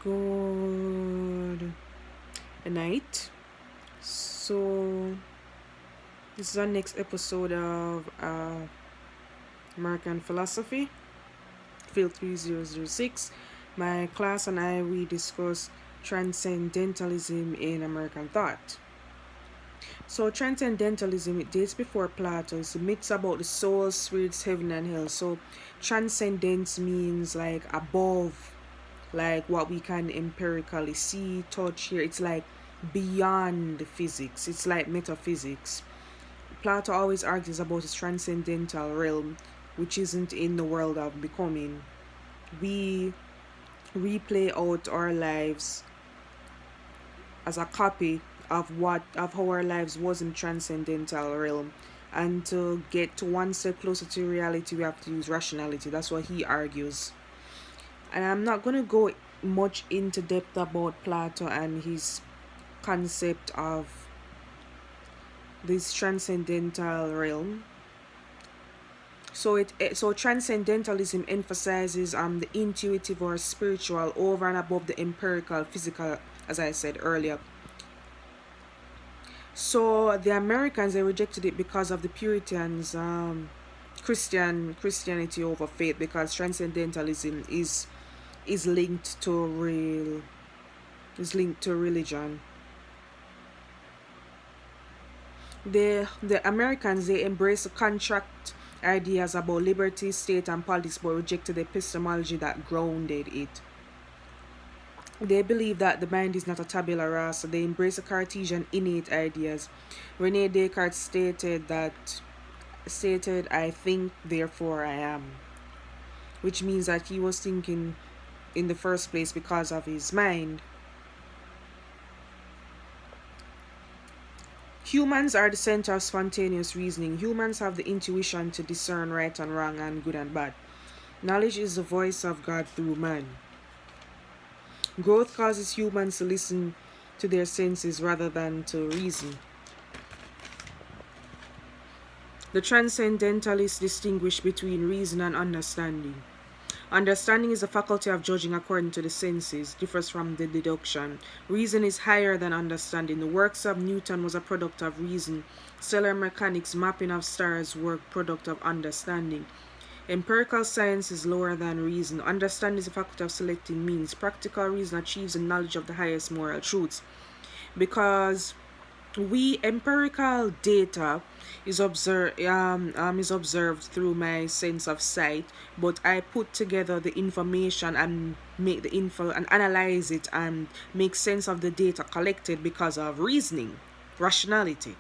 Good night. So, this is our next episode of American Philosophy, Field 3006. My class and I, we discuss transcendentalism in American thought. So, transcendentalism, it dates before Plato. It's myths about the soul, spirits, heaven, and hell. So, transcendence means like above, like what we can empirically see, touch, hear. It's like beyond physics. It's like metaphysics. Plato always argues about his transcendental realm, which isn't in the world of becoming. We replay out our lives as a copy of how our lives was in transcendental realm. And to get to one step closer to reality, we have to use rationality. That's what he argues. And I'm not gonna go much into depth about Plato and his concept of this transcendental realm. So transcendentalism emphasizes the intuitive or spiritual over and above the empirical, physical, as I said earlier. So the Americans, they rejected it because of the Puritans, Christianity over faith, because transcendentalism is linked to real is linked to religion. The Americans, they embrace the contract ideas about liberty, state, and politics, but rejected the epistemology that grounded it. They believe that the mind is not a tabula rasa. They embrace the Cartesian innate ideas. Rene Descartes stated, "I think, therefore I am," which means that he was thinking in the first place because of his mind. Humans are the center of spontaneous reasoning. Humans have the intuition to discern right and wrong and good and bad. Knowledge is the voice of God through man. Growth causes humans to listen to their senses rather than to reason. The transcendentalists distinguish between reason and understanding. Understanding is the faculty of judging according to the senses, differs from the deduction. Reason is higher than understanding. The works of Newton was a product of reason. Stellar mechanics, mapping of stars, were product of understanding. Empirical science is lower than reason. Understanding is the faculty of selecting means. Practical reason achieves the knowledge of the highest moral truths. Because empirical data is observed through my sense of sight, but I put together the information and make the info and analyze it and make sense of the data collected because of reasoning, rationality.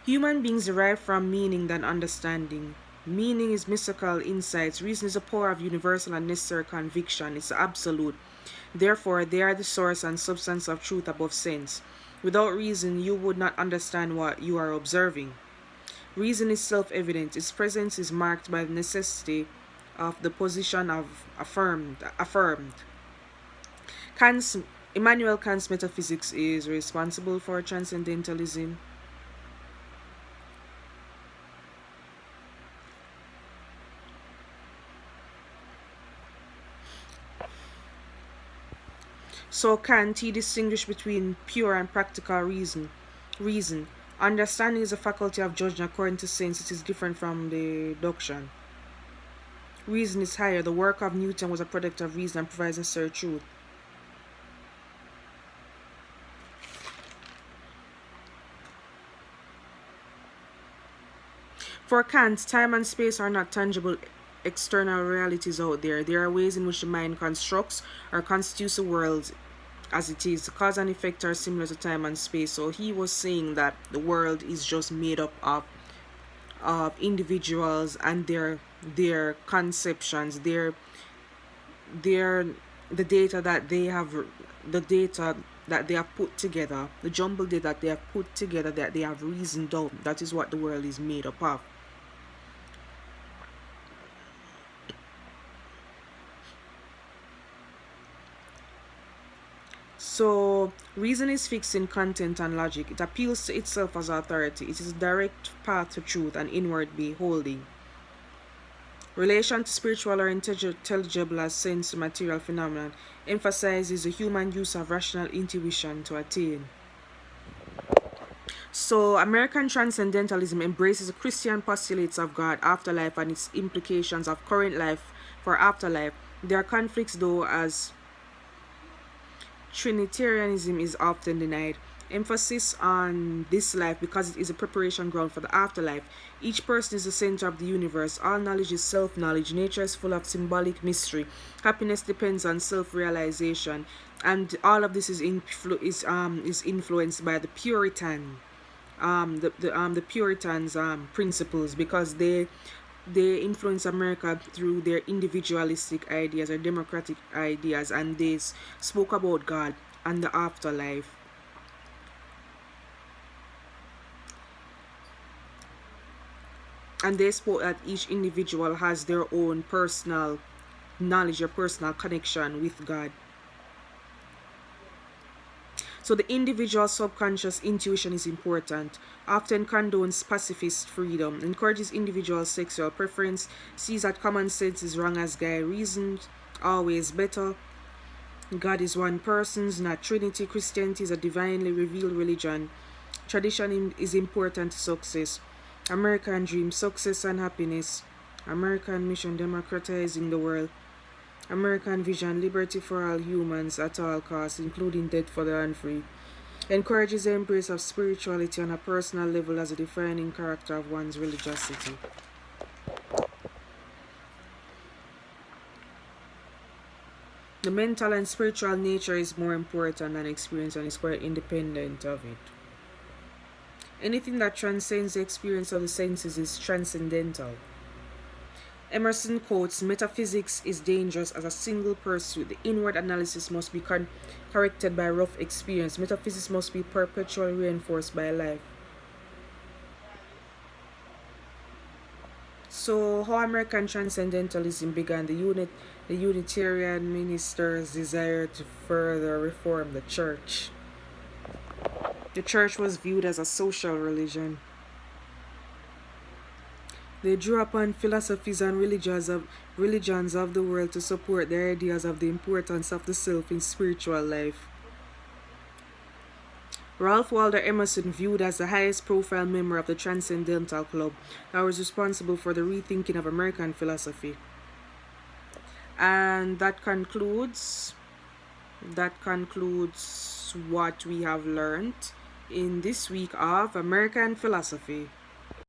Human beings derive from meaning than understanding. Meaning is mystical insights. Reason is the power of universal and necessary conviction. It's absolute. Therefore, they are the source and substance of truth above sense. Without reason, you would not understand what you are observing. Reason is self-evident. Its presence is marked by the necessity of the position of affirmed. Immanuel Kant's metaphysics is responsible for transcendentalism. So Kant, he distinguished between pure and practical reason. Understanding is a faculty of judging according to sense. It is different from the deduction. Reason is higher. The work of Newton was a product of reason and provides necessary truth. For Kant, time and space are not tangible external realities out there. There are ways in which the mind constructs or constitutes the world as it is. Cause and effect are similar to time and space. So he was saying that the world is just made up of individuals and their conceptions, their the data that they have the data that they have put together, the jumbled data that they have put together, that they have reasoned out. That is what the world is made up of. So, reason is fixed in content and logic. It appeals to itself as authority. It is a direct path to truth and inward beholding. Relation to spiritual or intelligible as sense material phenomenon emphasizes the human use of rational intuition to attain. So, American Transcendentalism embraces the Christian postulates of God, afterlife, and its implications of current life for afterlife. There are conflicts, though, as Trinitarianism is often denied. Emphasis on this life because it is a preparation ground for the afterlife. Each person is the center of the universe. All knowledge is self knowledge. Nature is full of symbolic mystery. Happiness depends on self realization. And all of this is, is influenced by the Puritan the Puritans principles, because they influence America through their individualistic ideas or democratic ideas, and they spoke about God and the afterlife. And they spoke that each individual has their own personal knowledge or personal connection with God. So the individual subconscious intuition is important, often condones pacifist freedom, encourages individual sexual preference, sees that common sense is wrong as guy reasons, always better. God is one person, not Trinity. Christianity is a divinely revealed religion. Tradition is important to success. American dream, success and happiness. American mission, democratizing the world. American vision, liberty for all humans at all costs, including death for the unfree. Encourages the embrace of spirituality on a personal level as a defining character of one's religiosity. The mental and spiritual nature is more important than experience and is quite independent of it. Anything that transcends the experience of the senses is transcendental. Emerson quotes, "Metaphysics is dangerous as a single pursuit. The inward analysis must be corrected by rough experience. Metaphysics must be perpetually reinforced by life." So, how American Transcendentalism began, the Unitarian ministers' desire to further reform the church. The church was viewed as a social religion. They drew upon philosophies and religions of the world to support their ideas of the importance of the self in spiritual life. Ralph Waldo Emerson, viewed as the highest profile member of the Transcendental Club, that was responsible for the rethinking of American philosophy. And that concludes what we have learned in this week of American philosophy.